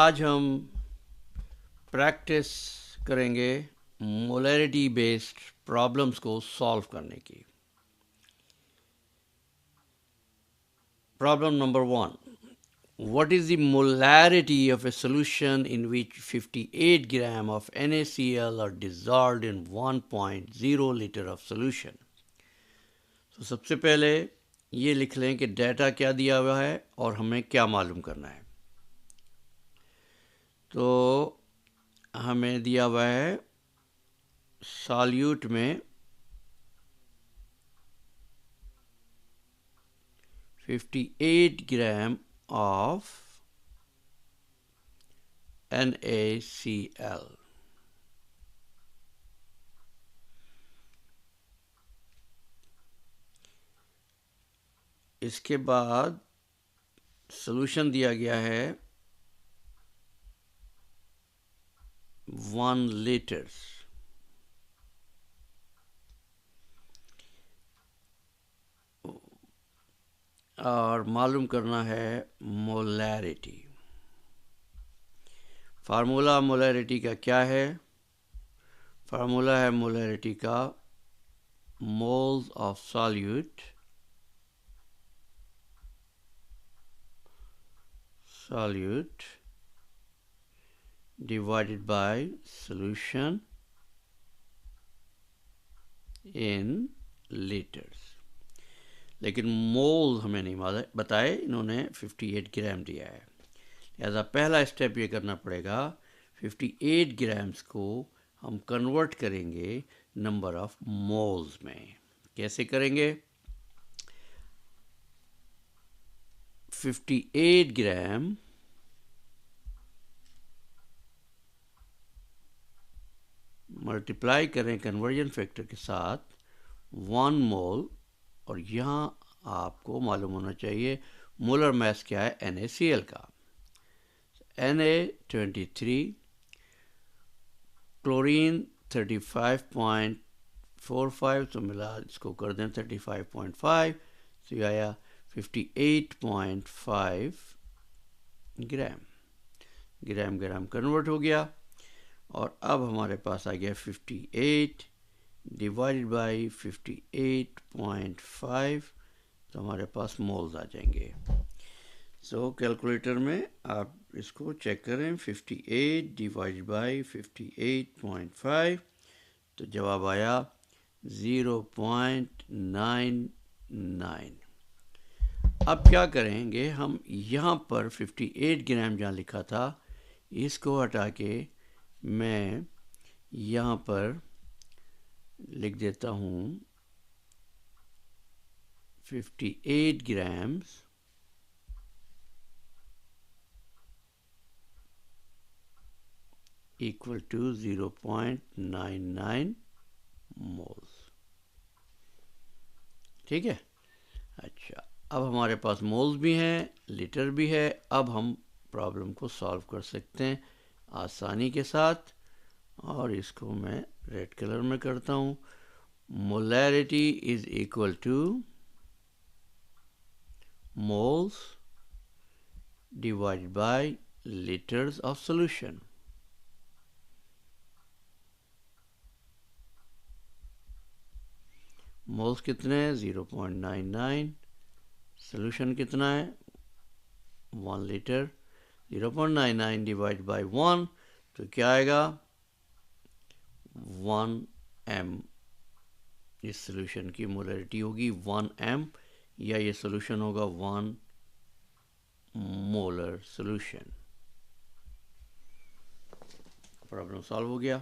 आज हम प्रैक्टिस करेंगे मोलैरिटी बेस्ड प्रॉब्लम्स को सॉल्व करने की। Problem number 1, what is the molarity of a solution in which 58 gram of NaCl are dissolved in 1.0 liter of solution? तो सबसे पहले ये लिख लें कि डेटा क्या दिया हुआ है और हमें क्या मालूम करना है। तो हमें दिया हुआ है सॉल्यूट में 58 ग्राम ऑफ NaCl। इसके बाद सॉल्यूशन दिया गया है 1 लीटर और मालूम करना है मोलैरिटी। फार्मूला मोलैरिटी का क्या है? फार्मूला है मोलैरिटी का moles of solute divided by solution in liters। लेकिन मोल हमें नहीं बताए, इन्होंने 58 ग्राम दिया है। लिहाजा पहला स्टेप ये करना पड़ेगा, 58 ग्राम्स को हम कन्वर्ट करेंगे नंबर ऑफ मोल्स में। कैसे करेंगे? 58 ग्राम मल्टीप्लाई करें कन्वर्जन फैक्टर के साथ 1 मोल, और यहाँ आपको मालूम होना चाहिए मोलर मास क्या है NaCl का। Na23, क्लोरीन 35.45, तो मिला इसको कर दें 35.5, तो ये आया 58.5 ग्राम। ग्राम कन्वर्ट हो गया और अब हमारे पास आ गया 58 डिवाइडेड बाई 58.5, तो हमारे पास मोल्स आ जाएंगे। सो कैलकुलेटर में आप इसको चेक करें, 58 डिवाइडेड बाई 58.5, तो जवाब आया 0.99। अब क्या करेंगे हम, यहाँ पर 58 ग्राम जहाँ लिखा था इसको हटा के मैं यहाँ पर लिख देता हूँ 58 ग्राम्स इक्वल टू 0.99 मोल्स। ठीक है। अच्छा, अब हमारे पास मोल्स भी हैं, लीटर भी है। अब हम प्रॉब्लम को सॉल्व कर सकते हैं आसानी के साथ, और इसको मैं रेड कलर में करता हूँ। Molarity is equal to moles divided by litres of solution. Moles कितने हैं? 0.99। सॉल्यूशन कितना है? 1 लीटर। 0.99 डिवाइड बाय 1, तो क्या आएगा? 1 m। इस सॉल्यूशन की मोलैरिटी होगी 1 m, या ये सॉल्यूशन होगा 1 मोलर सॉल्यूशन। प्रॉब्लम सॉल्व हो गया।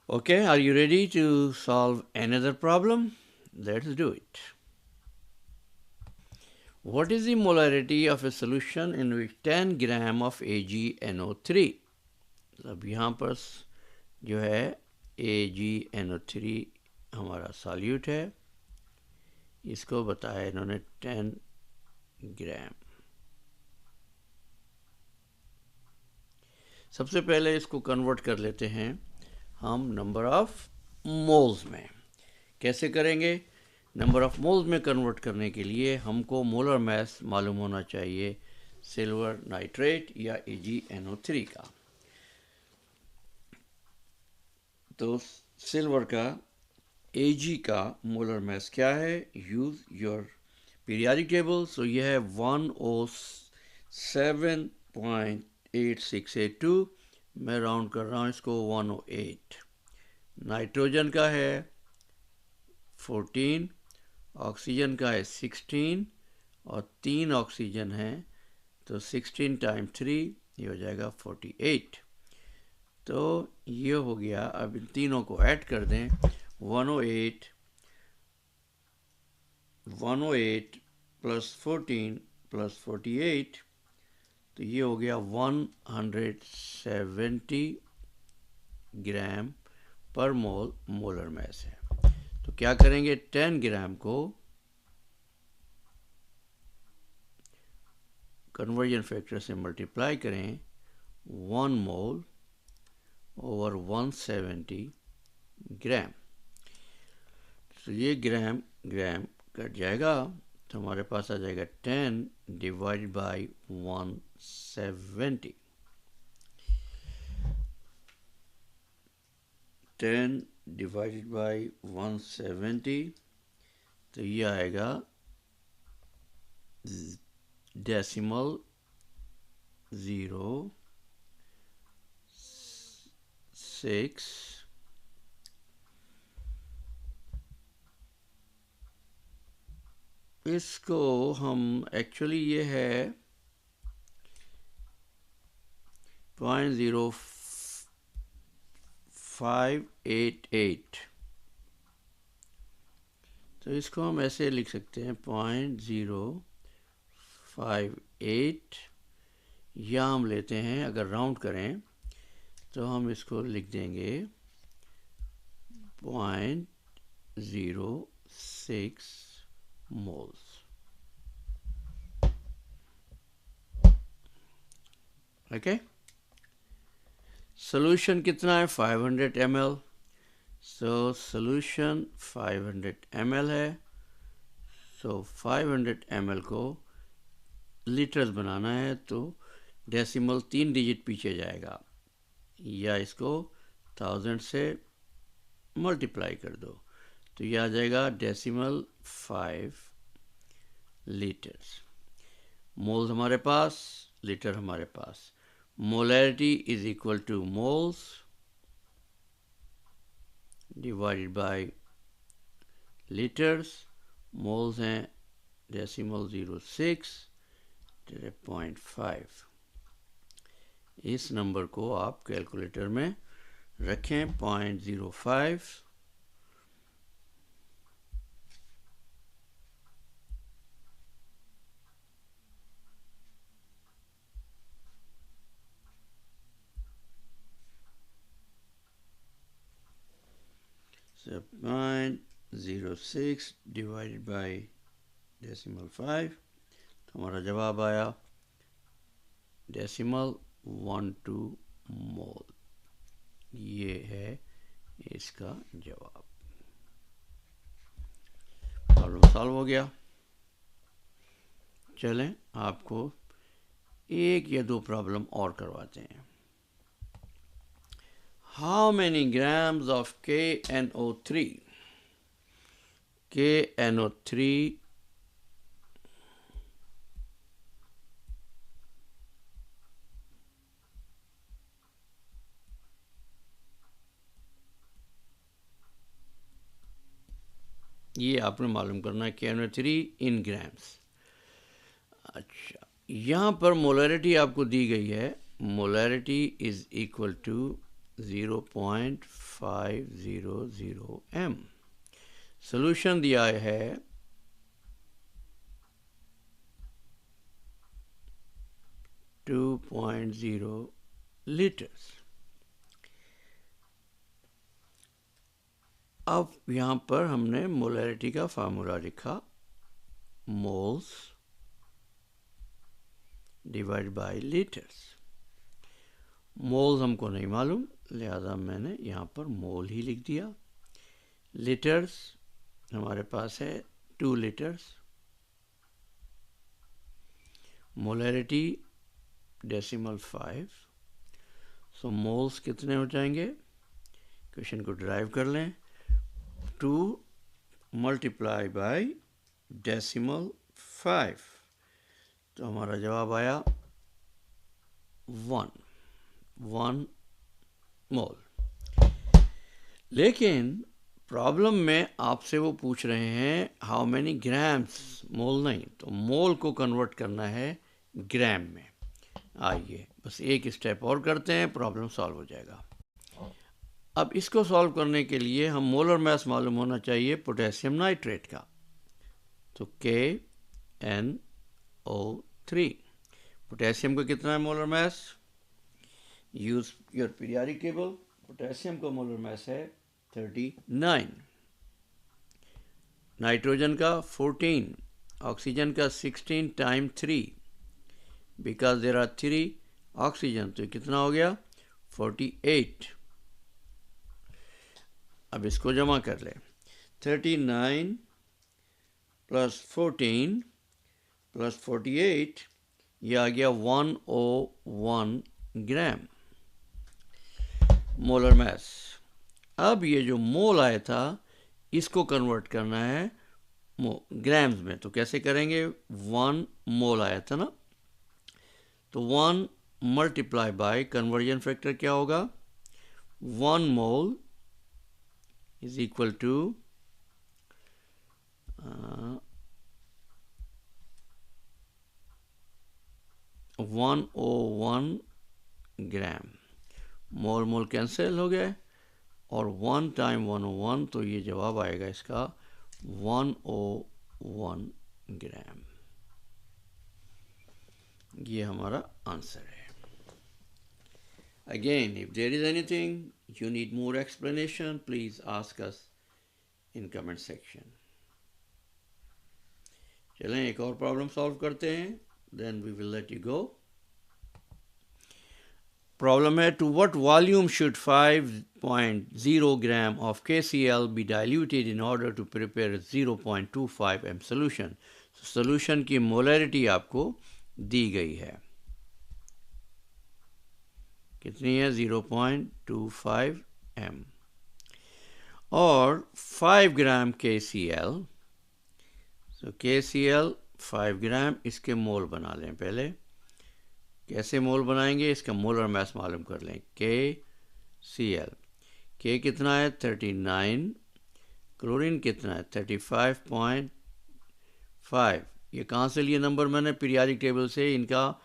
Okay, are you ready to solve another problem? Let's do it. What is the molarity of a solution in which 10 gram of AgNO3? अब यहाँ पर जो है AgNO3 हमारा सॉल्यूट है, इसको बताया इन्होंने 10 ग्राम। सबसे पहले इसको कन्वर्ट कर लेते हैं हम नंबर ऑफ मोल्स में। कैसे करेंगे? नंबर ऑफ मोल्स में कन्वर्ट करने के लिए हमको मोलर मास मालूम होना चाहिए सिल्वर नाइट्रेट या AgNO3 का। तो सिल्वर का Ag का मोलर मास क्या है? Use your periodic table. So यह है 107.8682, मैं राउंड कर रहा हूँ इसको 108। नाइट्रोजन का है 14, ऑक्सीजन का है 16 और 3 ऑक्सीजन है, तो 16 टाइम 3 ये हो जाएगा 48। तो ये हो गया। अब इन तीनों को ऐड कर दें, 108 प्लस 14 प्लस 48, तो ये हो गया 170 ग्राम पर मोल मोलर मास है। तो क्या करेंगे, 10 ग्राम को कन्वर्जन फैक्टर से मल्टीप्लाई करें, 1 मोल ओवर 170 ग्राम। तो ये ग्राम ग्राम कट जाएगा, तो हमारे पास आ जाएगा 10 डिवाइड बाई 170। 10 डिवाइडेड बाई 170, तो ये आएगा डेसिमल 0.6 इसको हम एक्चुअली ये है 0.0588, तो इसको हम ऐसे लिख सकते हैं 0.058, या हम लेते हैं, अगर राउंड करें तो हम इसको लिख देंगे 0.06 मोल्स। ओके, सोल्यूशन कितना है? 500 ml। सो सोल्यूशन 500 ml है। सो 500 ml को लीटर्स बनाना है, तो डेसिमल 3 डिजिट पीछे जाएगा, या इसको 1000 से मल्टीप्लाई कर दो, तो यह आ जाएगा डेसिमल 5 लीटर्स। मोल्स हमारे पास, लीटर हमारे पास। Molarity is equal to moles divided by litres. Moles हैं डेसिमल 0.6 इस नंबर को आप कैलकुलेटर में रखें, 0.05। So 0.06 डिवाइडेड बाई डेसिमल 5, तो हमारा जवाब आया डेसिमल 12 मोल। ये है इसका जवाब। प्रॉब्लम सॉल्व हो गया। चलें आपको एक या दो प्रॉब्लम और करवाते हैं। How many grams of KNO3? KNO3 ये आपने मालूम करना है, KNO3 इन ग्राम्स। अच्छा, यहाँ पर मोलैरिटी आपको दी गई है, molarity is equal to 0.500 m। Solution दिया है 2.0 लीटर्स। अब यहाँ पर हमने मोलैरिटी का फार्मूला लिखा, moles divide by litres. Moles हमको नहीं मालूम, लिहाजा मैंने यहाँ पर मोल ही लिख दिया। लीटर्स हमारे पास है 2 लीटर्स। मोलैरिटी डेसिमल 5, सो मोल्स कितने हो जाएंगे, क्वेश्चन को ड्राइव कर लें, 2 मल्टीप्लाई बाय डेसिमल 5, तो हमारा जवाब आया 1 मोल। लेकिन प्रॉब्लम में आपसे वो पूछ रहे हैं हाउ मैनी ग्राम्स, मोल नहीं, तो मोल को कन्वर्ट करना है ग्राम में। आइए बस एक स्टेप और करते हैं, प्रॉब्लम सॉल्व हो जाएगा। अब इसको सॉल्व करने के लिए हम मोलर मास मालूम होना चाहिए पोटेशियम नाइट्रेट का, तो KNO3। पोटेशियम का कितना है molar mass, use your periodic table. Potassium का मोलर मास है 39, नाइट्रोजन का 14, ऑक्सीजन का 16 time 3, because there are 3 oxygen, तो कितना हो गया 48। अब इसको जमा कर ले, 39 प्लस 14 प्लस 48, ये आ गया 101 ग्राम मोलर मास। अब ये जो मोल आया था इसको कन्वर्ट करना है ग्राम्स में, तो कैसे करेंगे, 1 मोल आया था ना, तो 1 मल्टीप्लाई बाय कन्वर्जन फैक्टर क्या होगा, 1 mole is equal to 101 gram. Mole mole cancel हो गए और 1 टाइम 101, तो ये जवाब आएगा इसका 101 ग्राम। ये हमारा आंसर है। Again if there is anything you need more explanation, please ask us in comment section. चलें एक और प्रॉब्लम सॉल्व करते हैं, then we will let you go. Problem है, to what volume should 5.0 gram of KCl be diluted in order to prepare 0.25 m solution. Solution की molarity आपको दी गई है, कितनी है 0.25 m, और 5 ग्राम KCl, तो KCl 5 ग्राम, इसके मोल बना लें। पहले कैसे मोल बनाएंगे, इसका मोलर मास मालूम कर लें, KCl, K कितना है 39, क्लोरीन कितना है 35.5। ये कहाँ से लिए नंबर मैंने, पीरियोडिक टेबल से, इनका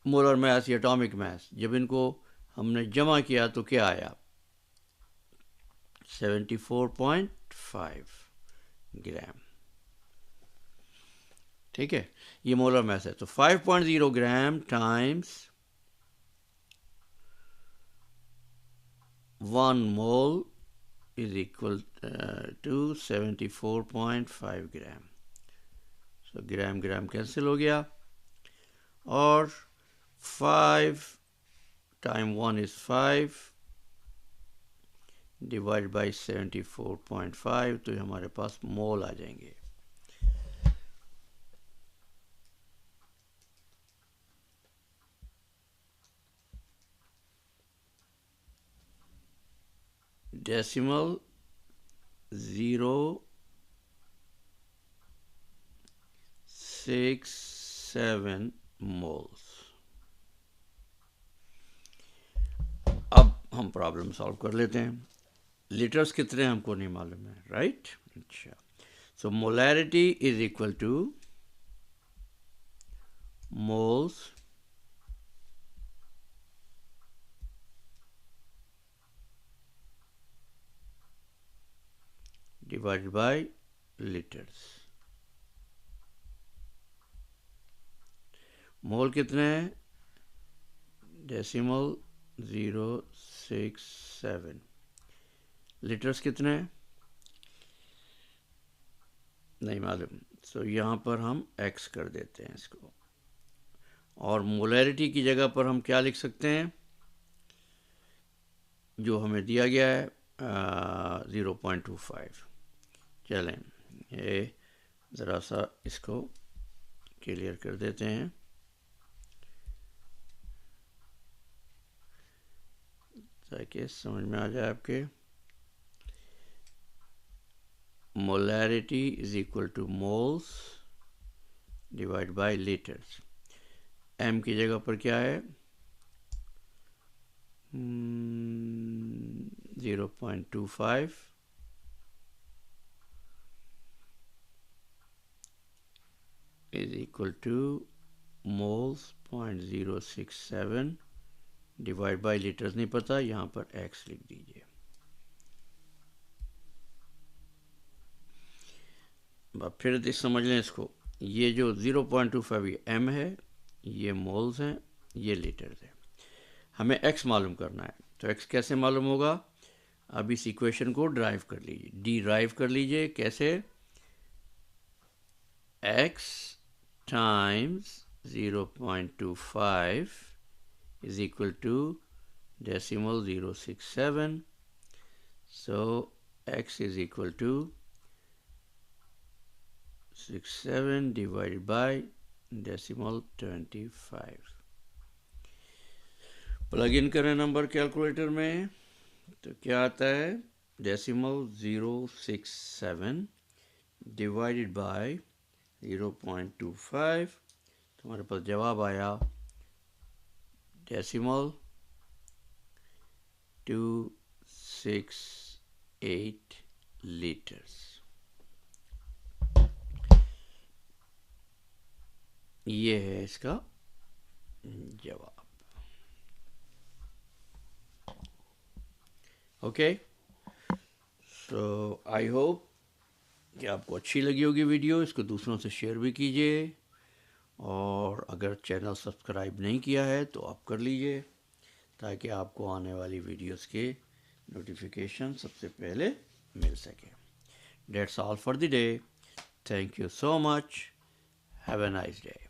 मोलर मास या एटॉमिक मास, जब इनको हमने जमा किया तो क्या आया 74.5 ग्राम। ठीक है, ये मोलर मास है, तो 5.0 gram times 1 mole is equal to 74.5 gram. So gram gram cancel हो गया, और 5 टाइम 1 इज 5 डिवाइड बाई 74.5, तो हमारे पास मोल आ जाएंगे। Decimal 0.67 moles. अब हम प्रॉब्लम सॉल्व कर लेते हैं। लीटर्स कितने हमको नहीं मालूम है, राइट। अच्छा, so molarity is equal to moles divided by liters। Mole कितने हैं, डेसिमल 0.67, लीटर्स कितने हैं नहीं मालूम, सो यहाँ पर हम x कर देते हैं इसको, और मोलैरिटी की जगह पर हम क्या लिख सकते हैं, जो हमें दिया गया है 0.25। चलें ये ज़रा सा इसको क्लियर कर देते हैं। ताकि समझ में आ जाए आपके। Molarity is equal to moles divide by litres. m की जगह पर क्या है, 0.25 is equal to moles 0.067 divide by litres नहीं पता, यहाँ पर x लिख दीजिए। अब फिर समझ लें इसको, ये जो 0.25 ये m है, ये मोल्स हैं, ये लीटर्स है। हमें x मालूम करना है, तो x कैसे मालूम होगा? अब इस इक्वेशन को ड्राइव कर लीजिए, डिराइव कर लीजिए। कैसे? x times 0.25 is equal to decimal 0.067. So x is equal to 67 divided by decimal 25। Plug in करें नंबर कैलकुलेटर में, तो क्या आता है? Decimal 0.067 divided by 0.25। तुम्हारे पास जवाब आया डेसिमल 268 लीटर्स। ये है इसका जवाब। ओके, सो आई होप कि आपको अच्छी लगी होगी वीडियो। इसको दूसरों से शेयर भी कीजिए, और अगर चैनल सब्सक्राइब नहीं किया है तो आप कर लीजिए, ताकि आपको आने वाली वीडियोस के नोटिफिकेशन सबसे पहले मिल सके। That's all for the day. Thank you so much. Have a nice day.